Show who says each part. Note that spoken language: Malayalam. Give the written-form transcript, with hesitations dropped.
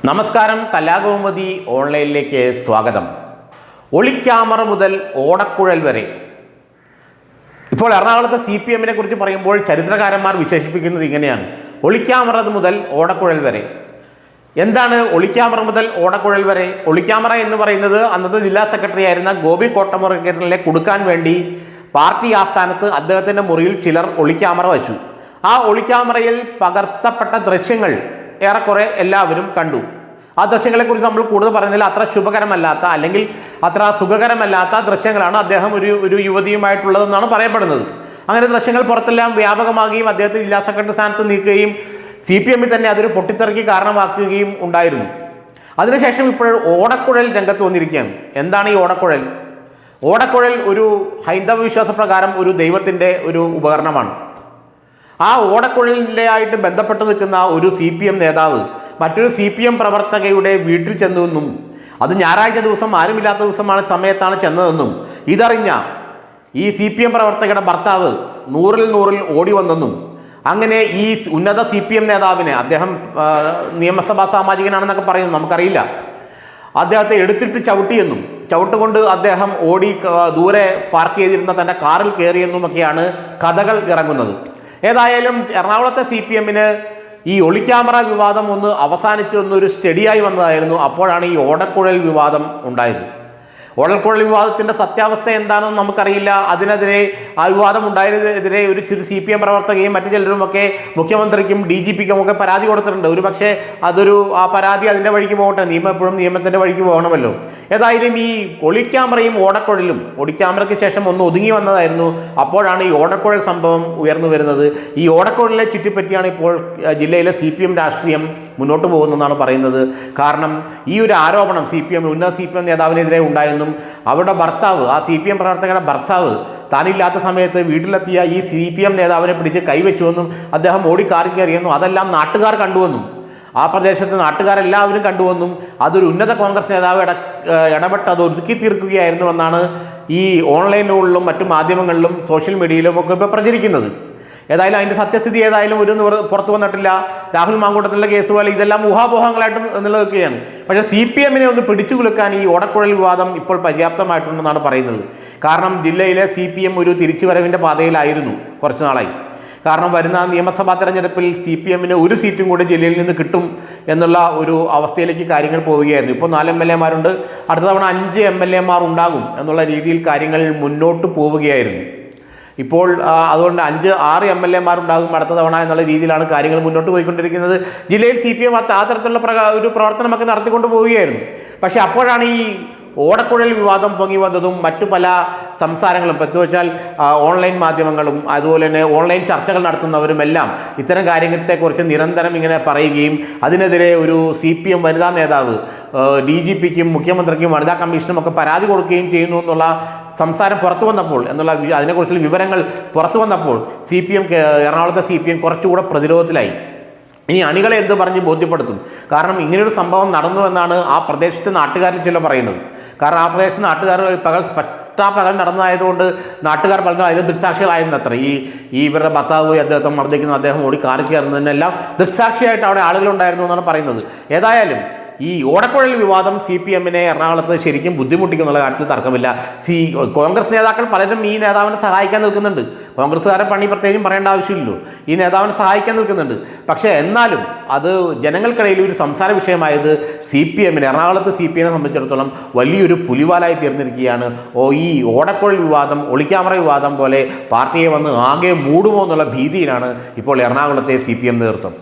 Speaker 1: നമസ്കാരം, കലാകൗമുദി ഓൺലൈനിലേക്ക് സ്വാഗതം. ഒളിക്യാമറ മുതൽ ഓടക്കുഴൽ വരെ. ഇപ്പോൾ എറണാകുളത്തെ CPM കുറിച്ച് പറയുമ്പോൾ ചരിത്രകാരന്മാർ വിശേഷിപ്പിക്കുന്നത് ഇങ്ങനെയാണ്: ഒളിക്യാമറ മുതൽ ഓടക്കുഴൽ വരെ. എന്താണ് ഒളിക്യാമറ മുതൽ ഓടക്കുഴൽ വരെ? ഒളിക്യാമറ എന്ന് പറയുന്നത് അന്നത്തെ ജില്ലാ സെക്രട്ടറി ആയിരുന്ന ഗോപി കോട്ടമുറിക്കലിനെ കൊടുക്കാൻ വേണ്ടി പാർട്ടി ആസ്ഥാനത്ത് അദ്ദേഹത്തിൻ്റെ മുറിയിൽ ചിലർ ഒളിക്യാമറ വച്ചു. ആ ഒളിക്യാമറയിൽ പകർത്തപ്പെട്ട ദൃശ്യങ്ങൾ ഏറെക്കുറെ എല്ലാവരും കണ്ടു. ആ ദൃശ്യങ്ങളെക്കുറിച്ച് നമ്മൾ കൂടുതൽ പറയുന്നില്ല. അത്ര ശുഭകരമല്ലാത്ത അല്ലെങ്കിൽ അത്ര സുഖകരമല്ലാത്ത ദൃശ്യങ്ങളാണ് അദ്ദേഹം ഒരു യുവതിയുമായിട്ടുള്ളതെന്നാണ് പറയപ്പെടുന്നത്. അങ്ങനെ ദൃശ്യങ്ങൾ പുറത്തെല്ലാം വ്യാപകമാകുകയും അദ്ദേഹത്തെ ജില്ലാ സെക്രട്ടറി സ്ഥാനത്ത് നീക്കുകയും CPM തന്നെ അതൊരു പൊട്ടിത്തെറിക്ക് കാരണമാക്കുകയും ഉണ്ടായിരുന്നു. അതിനുശേഷം ഇപ്പോൾ ഓടക്കുഴൽ രംഗത്ത് വന്നിരിക്കുകയാണ്. എന്താണ് ഈ ഓടക്കുഴൽ? ഓടക്കുഴൽ ഒരു ഹൈന്ദവ വിശ്വാസപ്രകാരം ഒരു ദൈവത്തിൻ്റെ ഒരു ഉപകരണമാണ്. ആ ഓടക്കുഴലിൻ്റെ ആയിട്ട് ബന്ധപ്പെട്ട് നിൽക്കുന്ന ഒരു CPM നേതാവ് മറ്റൊരു CPM പ്രവർത്തകയുടെ വീട്ടിൽ ചെന്നുവെന്നും അത് ഞായറാഴ്ച ദിവസം ആരുമില്ലാത്ത സമയത്താണ് ചെന്നതെന്നും ഇതറിഞ്ഞ ഈ CPM പ്രവർത്തകയുടെ ഭർത്താവ് നൂറിൽ ഓടി വന്നെന്നും അങ്ങനെ ഈ ഉന്നത CPM നേതാവിനെ, അദ്ദേഹം നിയമസഭാ സാമാജികനാണെന്നൊക്കെ പറയുന്നു, നമുക്കറിയില്ല, അദ്ദേഹത്തെ എടുത്തിട്ട് ചവിട്ടിയെന്നും ചവിട്ടുകൊണ്ട് അദ്ദേഹം ഓടി ദൂരെ പാർക്ക് ചെയ്തിരുന്ന തൻ്റെ കാറിൽ കയറിയെന്നുമൊക്കെയാണ് കഥകൾ ഇറങ്ങുന്നത്. ഏതായാലും എറണാകുളത്തെ CPM ഈ ഒളിക്യാമറ വിവാദം ഒന്ന് അവസാനിച്ച് ഒന്നൊരു സ്റ്റഡിയായി വന്നതായിരുന്നു. അപ്പോഴാണ് ഈ ഓടക്കുഴൽ വിവാദം ഉണ്ടായത്. ഓടക്കുഴൽ വിവാദത്തിൻ്റെ സത്യാവസ്ഥ എന്താണെന്ന് നമുക്കറിയില്ല. അതിനെതിരെ, ആ വിവാദം ഉണ്ടായതിനെതിരെ ഒരു CPM പ്രവർത്തകയും മറ്റു ചിലരുമൊക്കെ മുഖ്യമന്ത്രിക്കും DGPക്കും ഒക്കെ പരാതി കൊടുത്തിട്ടുണ്ട്. ഒരു പക്ഷേ ആ പരാതി അതിൻ്റെ വഴിക്ക് പോകട്ടെ, നിയമം എപ്പോഴും നിയമത്തിൻ്റെ വഴിക്ക് പോകണമല്ലോ. ഏതായാലും ഈ ഒളിക്യാമറയും ഒളിക്യാമറയ്ക്ക് ശേഷം ഒന്ന് ഒതുങ്ങി വന്നതായിരുന്നു. അപ്പോഴാണ് ഈ ഓടക്കുഴൽ സംഭവം ഉയർന്നു വരുന്നത്. ഈ ഓടക്കുഴലിനെ ചുറ്റിപ്പറ്റിയാണ് ഇപ്പോൾ ജില്ലയിലെ CPM രാഷ്ട്രീയം മുന്നോട്ട് പോകുന്നതെന്നാണ് പറയുന്നത്. കാരണം ഈ ഒരു ആരോപണം ഉന്നത CPM നേതാവിനെതിരെ ഉണ്ടായെന്നും അവരുടെ ഭർത്താവ്, ആ CPM പ്രവർത്തകരുടെ ഭർത്താവ്, താനില്ലാത്ത സമയത്ത് വീട്ടിലെത്തിയ ഈ CPM നേതാവിനെ പിടിച്ച് കൈവച്ചുവെന്നും അദ്ദേഹം ഓടിക്കാറി കയറിയെന്നും അതെല്ലാം നാട്ടുകാർ കണ്ടുവെന്നും ആ പ്രദേശത്ത് നാട്ടുകാരെല്ലാവരും കണ്ടുവെന്നും അതൊരു ഉന്നത കോൺഗ്രസ് നേതാവ് ഇടപെട്ട് അത് ഒതുക്കി തീർക്കുകയായിരുന്നുവെന്നാണ് ഈ ഓൺലൈനുകളിലും മറ്റു മാധ്യമങ്ങളിലും സോഷ്യൽ മീഡിയയിലും ഒക്കെ ഇപ്പോൾ പ്രചരിക്കുന്നത്. ഏതായാലും അതിൻ്റെ സത്യസ്ഥിതി ഒരു പുറത്തു വന്നിട്ടില്ല. രാഹുൽ മാങ്കൂട്ടത്തിലുള്ള കേസ് പോലെ ഇതെല്ലാം ഊഹാപോഹങ്ങളായിട്ട് നിലനിൽക്കുകയാണ്. പക്ഷേ CPM ഒന്ന് പിടിച്ചു കുലുക്കാൻ ഈ ഓടക്കുഴൽ വിവാദം ഇപ്പോൾ പര്യാപ്തമായിട്ടുണ്ടെന്നാണ് പറയുന്നത്. കാരണം ജില്ലയിലെ CPM ഒരു തിരിച്ചുവരവിൻ്റെ പാതയിലായിരുന്നു കുറച്ച് നാളായി. കാരണം വരുന്ന നിയമസഭാ തെരഞ്ഞെടുപ്പിൽ CPM ഒരു സീറ്റും കൂടി ജില്ലയിൽ നിന്ന് കിട്ടും എന്നുള്ള ഒരു അവസ്ഥയിലേക്ക് കാര്യങ്ങൾ പോവുകയായിരുന്നു. ഇപ്പോൾ 4 MLA-മാരുണ്ട്, അടുത്ത തവണ 5 MLA-മാർ ഉണ്ടാകും എന്നുള്ള രീതിയിൽ കാര്യങ്ങൾ മുന്നോട്ട് പോവുകയായിരുന്നു. ഇപ്പോൾ അതുകൊണ്ട് 5-6 MLA-മാരുണ്ടാകും അടുത്ത തവണ എന്നുള്ള രീതിയിലാണ് കാര്യങ്ങൾ മുന്നോട്ട് പോയിക്കൊണ്ടിരിക്കുന്നത്. ജില്ലയിൽ CPM ആ തരത്തിലുള്ള ഒരു പ്രവർത്തനമൊക്കെ നടത്തിക്കൊണ്ട് പോവുകയായിരുന്നു. പക്ഷേ അപ്പോഴാണ് ഈ ഓടക്കുഴൽ വിവാദം പൊങ്ങി വന്നതും മറ്റു പല സംസാരങ്ങളും, വെച്ചാൽ ഓൺലൈൻ മാധ്യമങ്ങളും അതുപോലെ തന്നെ ഓൺലൈൻ ചർച്ചകൾ നടത്തുന്നവരുമെല്ലാം ഇത്തരം കാര്യത്തെക്കുറിച്ച് നിരന്തരം ഇങ്ങനെ പറയുകയും അതിനെതിരെ ഒരു CPM വനിതാ നേതാവ് DGPക്കും മുഖ്യമന്ത്രിക്കും വനിതാ കമ്മീഷനും ഒക്കെ പരാതി കൊടുക്കുകയും ചെയ്യുന്നു എന്നുള്ള സംസാരം പുറത്തു വന്നപ്പോൾ, അതിനെക്കുറിച്ചുള്ള വിവരങ്ങൾ പുറത്തു വന്നപ്പോൾ എറണാകുളത്തെ CPM കുറച്ചുകൂടെ പ്രതിരോധത്തിലായി. ഇനി അണികളെ എന്ത് പറഞ്ഞ് ബോധ്യപ്പെടുത്തും? കാരണം ഇങ്ങനെയൊരു സംഭവം നടന്നു എന്നാണ് ആ പ്രദേശത്തെ നാട്ടുകാരിൽ ചില പറയുന്നത്. കാരണം ആ പ്രദേശത്തെ നാട്ടുകാർ പകൽ നടന്നതായതുകൊണ്ട് നാട്ടുകാർ പറഞ്ഞു അതിന് ദൃക്സാക്ഷികളായിരുന്നു അത്ര. ഇവരുടെ ഭർത്താവ് അദ്ദേഹത്തെ മർദ്ദിക്കുന്നു, അദ്ദേഹം ഓടി കാറി കയറുന്നതിനെല്ലാം ദൃക്സാക്ഷിയായിട്ട് അവിടെ ആളുകളുണ്ടായിരുന്നു എന്നാണ് പറയുന്നത്. ഏതായാലും ഈ ഓടക്കുഴൽ വിവാദം CPM-നെ എറണാകുളത്ത് ശരിക്കും ബുദ്ധിമുട്ടിക്കുന്നുള്ള കാര്യത്തിൽ തർക്കമില്ല. കോൺഗ്രസ് നേതാക്കൾ പലരും ഈ നേതാവിനെ സഹായിക്കാൻ നിൽക്കുന്നുണ്ട്. കോൺഗ്രസ്സുകാരെ പണി പ്രത്യേകം പറയേണ്ട ആവശ്യമില്ലല്ലോ, ഈ നേതാവിനെ സഹായിക്കാൻ നിൽക്കുന്നുണ്ട്. പക്ഷേ എന്നാലും അത് ജനങ്ങൾക്കിടയിൽ ഒരു സംസാര വിഷയമായത് എറണാകുളത്ത് CPM-നെ സംബന്ധിച്ചിടത്തോളം വലിയൊരു പുലിവാലായി തീർന്നിരിക്കുകയാണ്. ഈ ഓടക്കുഴൽ വിവാദം ഒളിക്യാമറ വിവാദം പോലെ പാർട്ടിയെ വന്ന് ആകെ മൂടുമോ എന്നുള്ള ഭീതിയിലാണ് ഇപ്പോൾ എറണാകുളത്തെ CPM നേതൃത്വം.